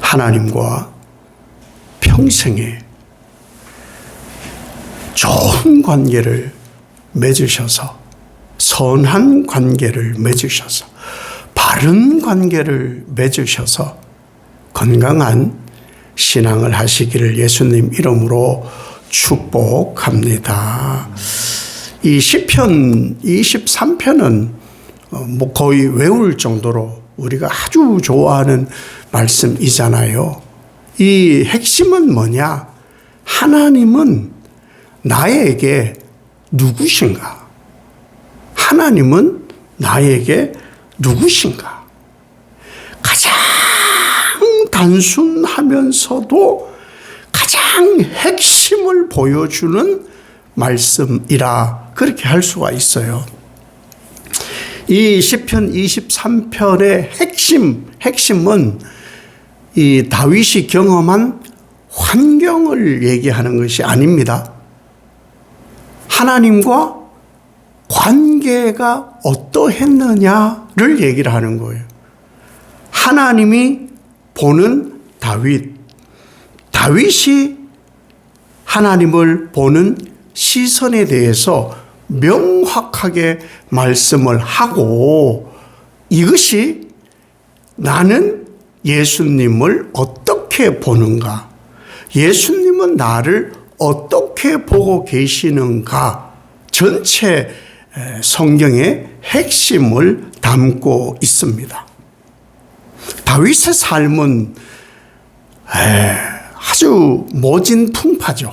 하나님과 평생에 좋은 관계를 맺으셔서, 선한 관계를 맺으셔서, 바른 관계를 맺으셔서 건강한 신앙을 하시기를 예수님 이름으로 축복합니다. 이 시편 23편은 뭐 거의 외울 정도로 우리가 아주 좋아하는 말씀이잖아요. 이 핵심은 뭐냐? 하나님은 나에게 누구신가? 하나님은 나에게 누구신가? 가장 단순하면서도 가장 핵심을 보여주는 말씀이라 그렇게 할 수가 있어요. 이 시편 23편의 핵심은 이 다윗이 경험한 환경을 얘기하는 것이 아닙니다. 하나님과 관계가 어떠했느냐를 얘기를 하는 거예요. 하나님이 보는 다윗이 하나님을 보는 시선에 대해서 명확하게 말씀을 하고, 이것이 나는 예수님을 어떻게 보는가, 예수님은 나를 어떻게 보고 계시는가, 전체 성경의 핵심을 담고 있습니다. 다윗의 삶은 아주 모진풍파죠.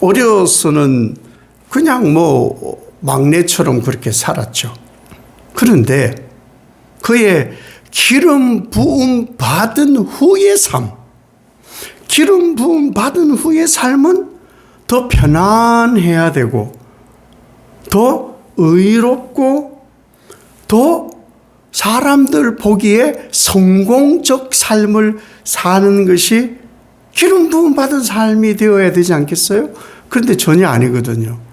어려서는 그냥 막내처럼 그렇게 살았죠. 그런데 그의 기름 부음 받은 후의 삶은 더 편안해야 되고, 더 의롭고, 더 사람들 보기에 성공적 삶을 사는 것이 기름 부음 받은 삶이 되어야 되지 않겠어요? 그런데 전혀 아니거든요.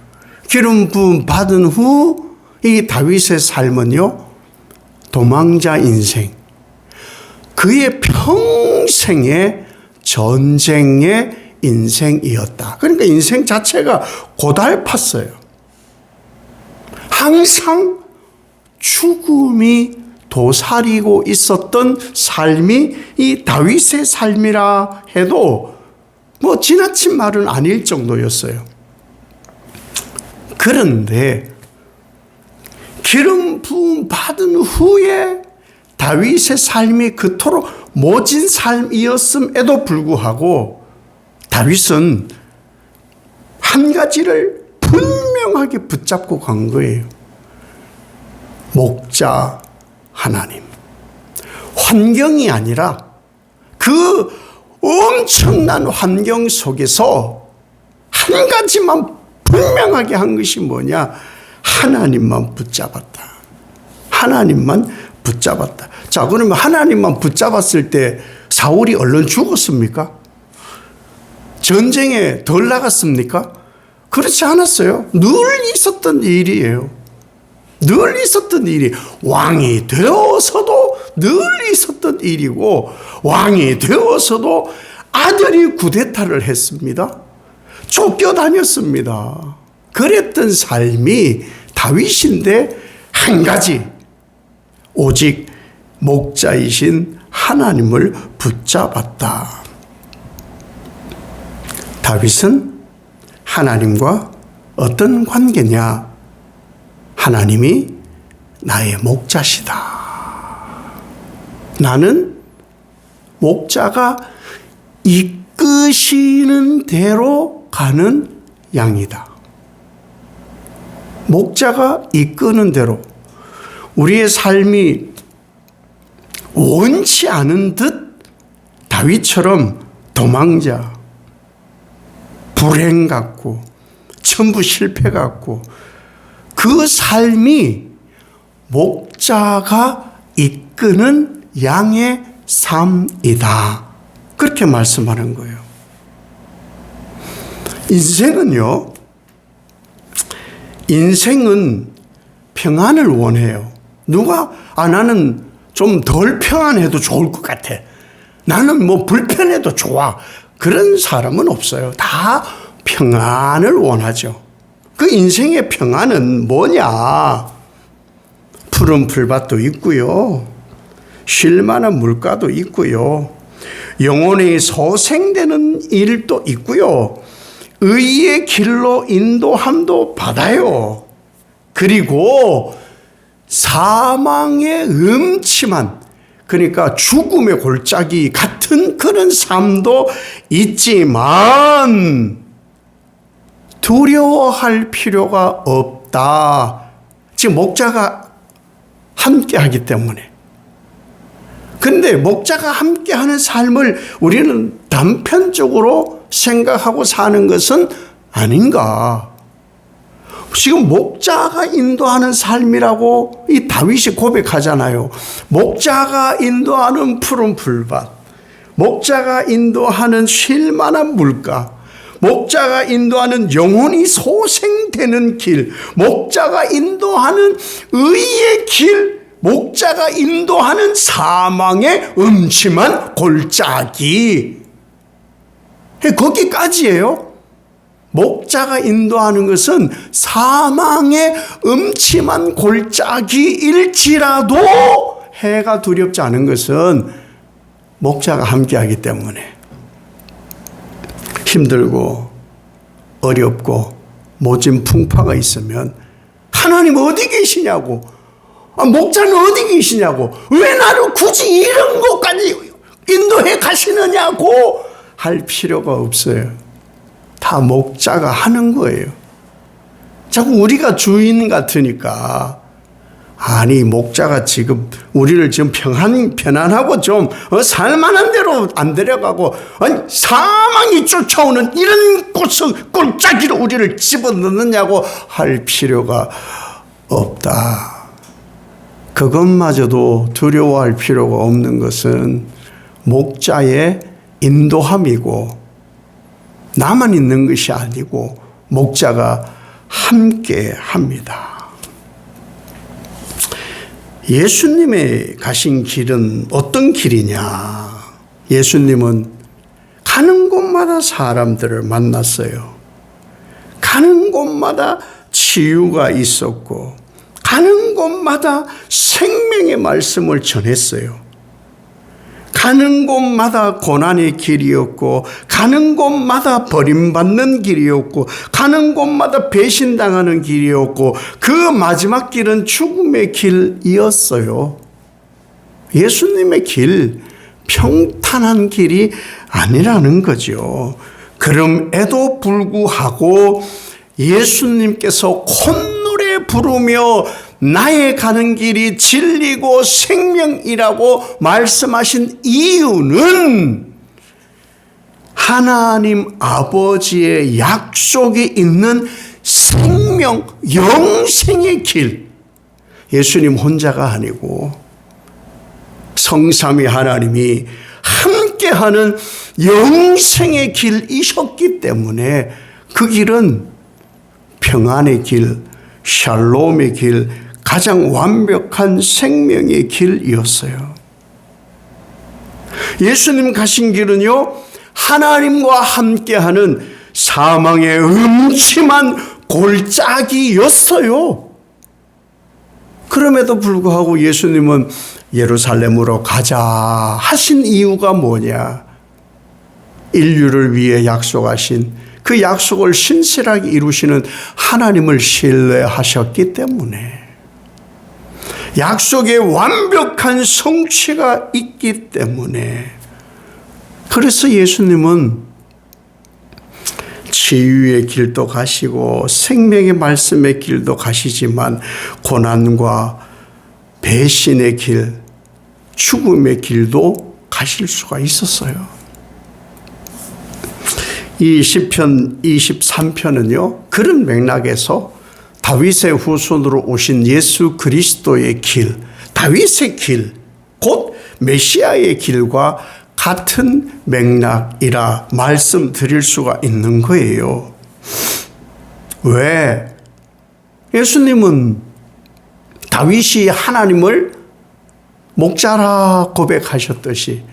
기름 부음 받은 후 이 다윗의 삶은요, 도망자 인생, 그의 평생의 전쟁의 인생이었다. 그러니까 인생 자체가 고달팠어요. 항상 죽음이 도사리고 있었던 삶이 이 다윗의 삶이라 해도 지나친 말은 아닐 정도였어요. 그런데 기름 부음 받은 후에 다윗의 삶이 그토록 모진 삶이었음에도 불구하고 다윗은 한 가지를 분명하게 붙잡고 간 거예요. 목자 하나님. 환경이 아니라 그 엄청난 환경 속에서 한 가지만 분명하게 한 것이 뭐냐? 하나님만 붙잡았다. 하나님만 붙잡았다. 자, 그러면 하나님만 붙잡았을 때 사울이 얼른 죽었습니까? 전쟁에 덜 나갔습니까? 그렇지 않았어요. 늘 있었던 일이에요. 늘 있었던 일이, 왕이 되어서도 늘 있었던 일이고, 왕이 되어서도 아들이 쿠데타를 했습니다. 쫓겨다녔습니다. 그랬던 삶이 다윗인데, 한 가지, 오직 목자이신 하나님을 붙잡았다. 다윗은 하나님과 어떤 관계냐? 하나님이 나의 목자시다. 나는 목자가 이끄시는 대로 가는 양이다. 목자가 이끄는 대로, 우리의 삶이 원치 않은 듯 다윗처럼 도망자, 불행 같고 전부 실패 같고, 그 삶이 목자가 이끄는 양의 삶이다. 그렇게 말씀하는 거예요. 인생은 평안을 원해요. 누가 나는 좀 덜 평안해도 좋을 것 같아. 나는 뭐 불편해도 좋아. 그런 사람은 없어요. 다 평안을 원하죠. 그 인생의 평안은 뭐냐? 푸른 풀밭도 있고요. 쉴만한 물가도 있고요. 영혼이 소생되는 일도 있고요. 의의 길로 인도함도 받아요. 그리고 사망의 음침한, 그러니까 죽음의 골짜기 같은 그런 삶도 있지만 두려워할 필요가 없다. 지금 목자가 함께 하기 때문에. 근데 목자가 함께 하는 삶을 우리는 단편적으로 생각하고 사는 것은 아닌가. 지금 목자가 인도하는 삶이라고 이 다윗이 고백하잖아요. 목자가 인도하는 푸른 풀밭, 목자가 인도하는 쉴만한 물가, 목자가 인도하는 영혼이 소생되는 길, 목자가 인도하는 의의 길, 목자가 인도하는 사망의 음침한 골짜기. 거기까지예요. 목자가 인도하는 것은 사망의 음침한 골짜기일지라도 해가 두렵지 않은 것은 목자가 함께하기 때문에. 힘들고 어렵고 모진 풍파가 있으면 하나님 어디 계시냐고, 목자는 어디 계시냐고, 왜 나를 굳이 이런 곳까지 인도해 가시느냐고 할 필요가 없어요. 다 목자가 하는 거예요. 자꾸 우리가 주인 같으니까, 아니 목자가 지금 우리를 지금 편안하고 좀 살만한 대로 안 데려가고, 아니 사망이 쫓아오는 이런 골짜기로 우리를 집어넣느냐고 할 필요가 없다. 그것마저도 두려워할 필요가 없는 것은 목자의 인도함이고, 나만 있는 것이 아니고 목자가 함께 합니다. 예수님의 가신 길은 어떤 길이냐? 예수님은 가는 곳마다 사람들을 만났어요. 가는 곳마다 치유가 있었고, 가는 곳마다 생명의 말씀을 전했어요. 가는 곳마다 고난의 길이었고, 가는 곳마다 버림받는 길이었고, 가는 곳마다 배신당하는 길이었고, 그 마지막 길은 죽음의 길이었어요. 예수님의 길, 평탄한 길이 아니라는 거죠. 그럼에도 불구하고 예수님께서 콧노래 부르며 나의 가는 길이 진리고 생명이라고 말씀하신 이유는 하나님 아버지의 약속이 있는 생명, 영생의 길. 예수님 혼자가 아니고 성삼위 하나님이 함께하는 영생의 길이셨기 때문에 그 길은 평안의 길, 샬롬의 길, 가장 완벽한 생명의 길이었어요. 예수님 가신 길은요, 하나님과 함께하는 사망의 음침한 골짜기였어요. 그럼에도 불구하고 예수님은 예루살렘으로 가자 하신 이유가 뭐냐? 인류를 위해 약속하신 그 약속을 신실하게 이루시는 하나님을 신뢰하셨기 때문에, 약속의 완벽한 성취가 있기 때문에, 그래서 예수님은 치유의 길도 가시고 생명의 말씀의 길도 가시지만 고난과 배신의 길, 죽음의 길도 가실 수가 있었어요. 이 시편 23편은요, 그런 맥락에서 다윗의 후손으로 오신 예수 그리스도의 길, 다윗의 길, 곧 메시아의 길과 같은 맥락이라 말씀드릴 수가 있는 거예요. 왜? 예수님은 다윗이 하나님을 목자라 고백하셨듯이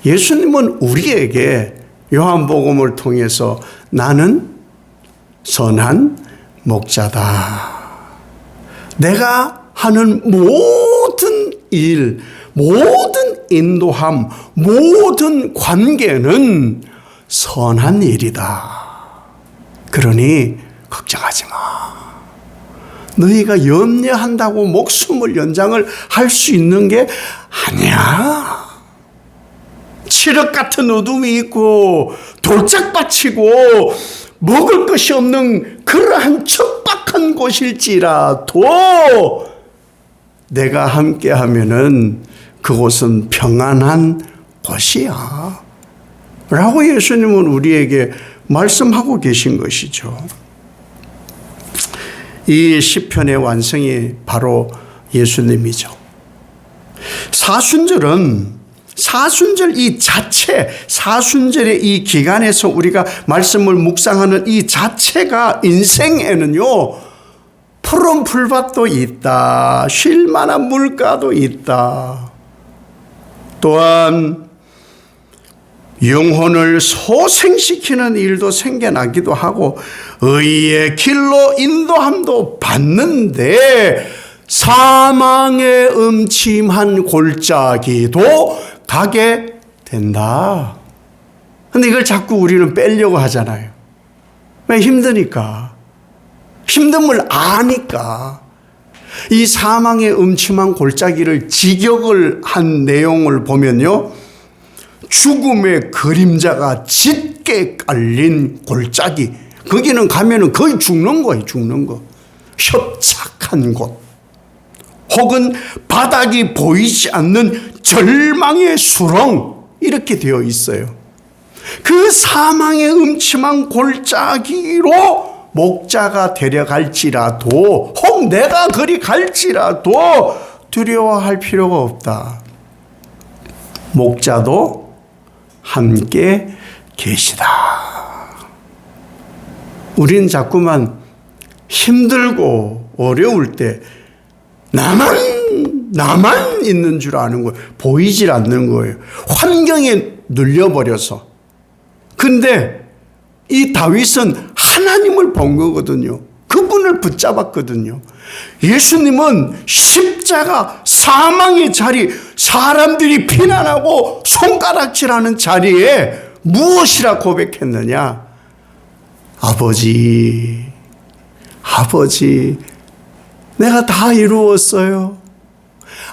예수님은 우리에게 요한복음을 통해서 나는 선한 목자다. 내가 하는 모든 일, 모든 인도함, 모든 관계는 선한 일이다. 그러니 걱정하지 마. 너희가 염려한다고 목숨을 연장을 할 수 있는 게 아니야. 칠흑 같은 어둠이 있고 돌짝밭이고 먹을 것이 없는 그러한 척박한 곳일지라도 내가 함께하면은 그곳은 평안한 곳이야 라고 예수님은 우리에게 말씀하고 계신 것이죠. 이 시편의 완성이 바로 예수님이죠. 사순절 이 자체, 사순절의 이 기간에서 우리가 말씀을 묵상하는 이 자체가 인생에는요, 푸른 풀밭도 있다. 쉴 만한 물가도 있다. 또한 영혼을 소생시키는 일도 생겨나기도 하고 의의 길로 인도함도 받는데 사망의 음침한 골짜기도 가게 된다. 근데 이걸 자꾸 우리는 빼려고 하잖아요. 왜? 힘드니까. 힘듦을 아니까. 이 사망의 음침한 골짜기를 직역을 한 내용을 보면요, 죽음의 그림자가 짙게 깔린 골짜기, 거기는 가면은 거의 죽는 거예요. 죽는 거. 협착한 곳, 혹은 바닥이 보이지 않는 절망의 수렁, 이렇게 되어 있어요. 그 사망의 음침한 골짜기로 목자가 데려갈지라도, 혹 내가 그리 갈지라도 두려워할 필요가 없다. 목자도 함께 계시다. 우린 자꾸만 힘들고 어려울 때 나만 있는 줄 아는 거예요. 보이질 않는 거예요. 환경에 눌려버려서. 근데 이 다윗은 하나님을 본 거거든요. 그분을 붙잡았거든요. 예수님은 십자가, 사망의 자리, 사람들이 비난하고 손가락질하는 자리에 무엇이라 고백했느냐? 아버지, 내가 다 이루었어요.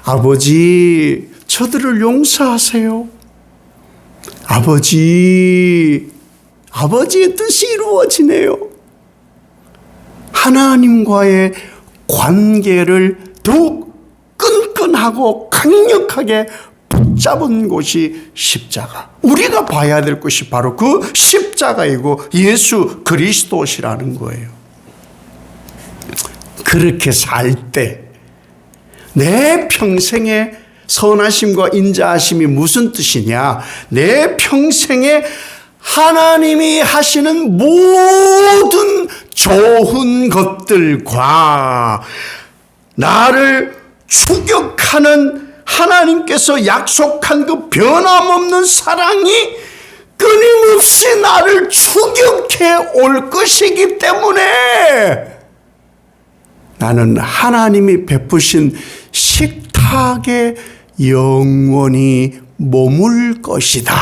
아버지, 저들을 용서하세요. 아버지의 뜻이 이루어지네요. 하나님과의 관계를 더욱 끈끈하고 강력하게 붙잡은 곳이 십자가. 우리가 봐야 될 것이 바로 그 십자가이고 예수 그리스도시라는 거예요. 그렇게 살 때 내 평생의 선하심과 인자하심이 무슨 뜻이냐? 내 평생에 하나님이 하시는 모든 좋은 것들과 나를 추격하는 하나님께서 약속한 그 변함없는 사랑이 끊임없이 나를 추격해 올 것이기 때문에 나는 하나님이 베푸신 식탁에 영원히 머물 것이다.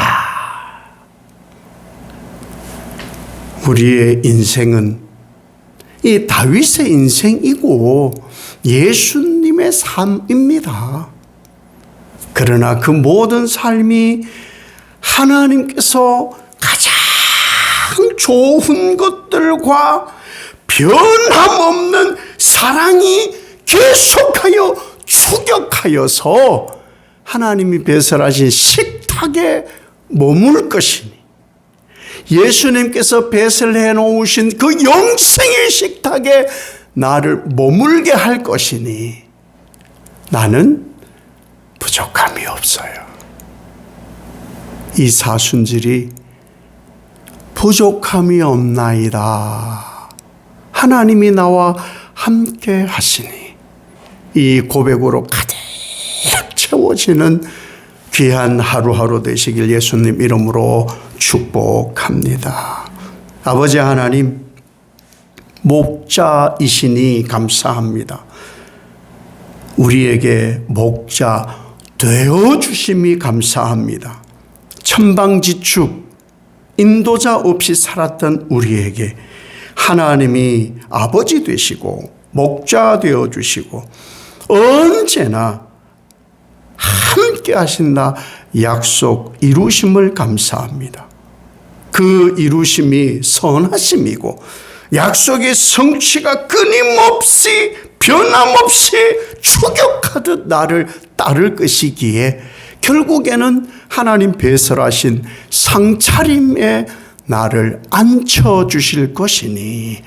우리의 인생은 이 다윗의 인생이고 예수님의 삶입니다. 그러나 그 모든 삶이 하나님께서 가장 좋은 것들과 변함없는 사랑이 계속하여 추격하여서 하나님이 배설하신 식탁에 머물 것이니, 예수님께서 배설해 놓으신 그 영생의 식탁에 나를 머물게 할 것이니 나는 부족함이 없어요. 이 사순절이 부족함이 없나이다. 하나님이 나와 함께 하시니 이 고백으로 가득 채워지는 귀한 하루하루 되시길 예수님 이름으로 축복합니다. 아버지 하나님, 목자이시니 감사합니다. 우리에게 목자 되어주심이 감사합니다. 천방지축 인도자 없이 살았던 우리에게 하나님이 아버지 되시고 목자 되어주시고 언제나 함께 하신다 약속 이루심을 감사합니다. 그 이루심이 선하심이고 약속의 성취가 끊임없이 변함없이 추격하듯 나를 따를 것이기에 결국에는 하나님 배설하신 상차림에 나를 앉혀주실 것이니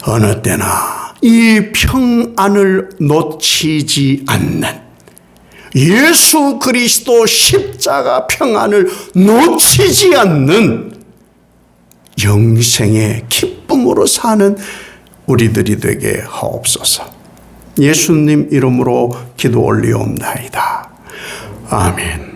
어느 때나 이 평안을 놓치지 않는 예수 그리스도 십자가 평안을 놓치지 않는 영생의 기쁨으로 사는 우리들이 되게 하옵소서. 예수님 이름으로 기도 올리옵나이다. 아멘.